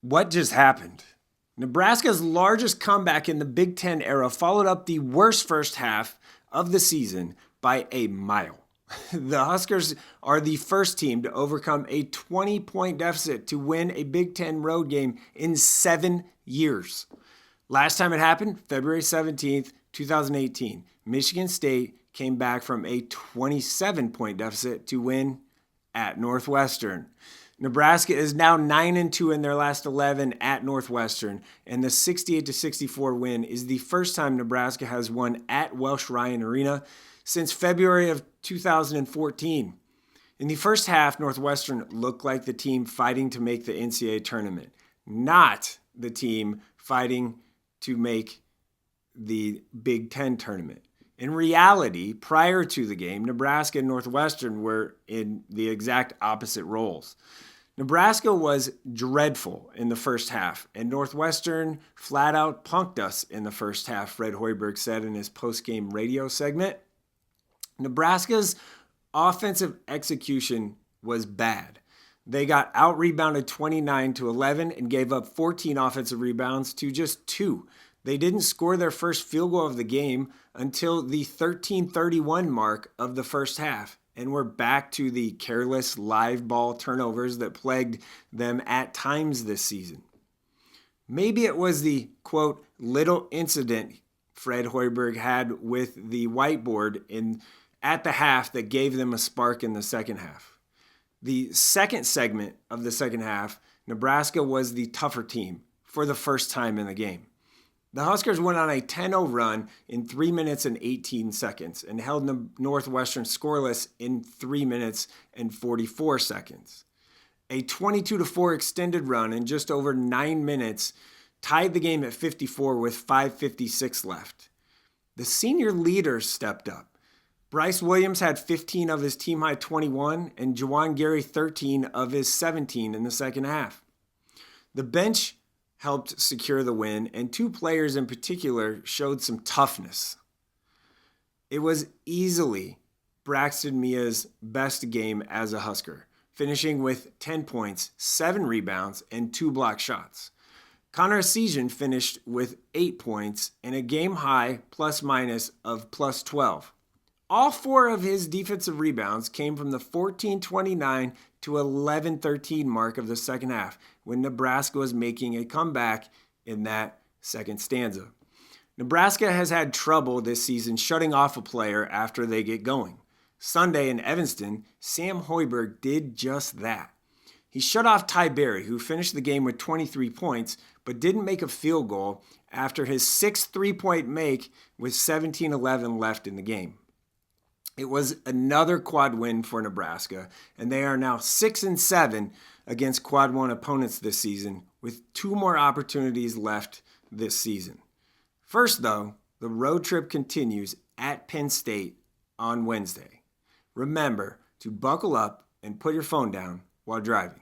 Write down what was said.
What just happened? Nebraska's largest comeback in the Big Ten era followed up the worst first half of the season by a mile. The Huskers are the first team to overcome a 20-point deficit to win a Big Ten road game in 7 years. Last time it happened, February 17th, 2018. Michigan State came back from a 27-point deficit to win at Northwestern. Nebraska is now 9-2 in their last 11 at Northwestern, and the 68-64 win is the first time Nebraska has won at Welsh Ryan Arena since February of 2014. In the first half, Northwestern looked like the team fighting to make the NCAA tournament, not the team fighting to make the Big Ten tournament. In reality, prior to the game, Nebraska and Northwestern were in the exact opposite roles. Nebraska was dreadful in the first half, and Northwestern flat out punked us in the first half, Fred Hoiberg said in his post-game radio segment. Nebraska's offensive execution was bad. They got out-rebounded 29-11 and gave up 14 offensive rebounds to just 2. They didn't score their first field goal of the game until the 13:31 mark of the first half, and we're back to the careless live ball turnovers that plagued them at times this season. Maybe it was the, quote, little incident Fred Hoiberg had with the whiteboard at the half that gave them a spark in the second half. The second segment of the second half, Nebraska was the tougher team for the first time in the game. The Huskers went on a 10-0 run in 3 minutes and 18 seconds and held Northwestern scoreless in 3 minutes and 44 seconds. A 22-4 extended run in just over 9 minutes tied the game at 54 with 5:56 left. The senior leaders stepped up. Bryce Williams had 15 of his team-high 21 and Juwan Gary 13 of his 17 in the second half. The bench helped secure the win, and 2 players in particular showed some toughness. It was easily Braxton Mia's best game as a Husker, finishing with 10 points, 7 rebounds, and 2 block shots. Connor Essegian finished with 8 points and a game-high plus-minus of plus 12. All 4 of his defensive rebounds came from the 14:29 to 11:13 mark of the second half, when Nebraska was making a comeback in that second stanza. Nebraska has had trouble this season shutting off a player after they get going. Sunday in Evanston, Sam Hoiberg did just that. He shut off Ty Berry, who finished the game with 23 points, but didn't make a field goal after his 6th three-point make with 17:11 left in the game. It was another quad win for Nebraska, and they are now 6-7 against quad 1 opponents this season, with 2 more opportunities left this season. First, though, the road trip continues at Penn State on Wednesday. Remember to buckle up and put your phone down while driving.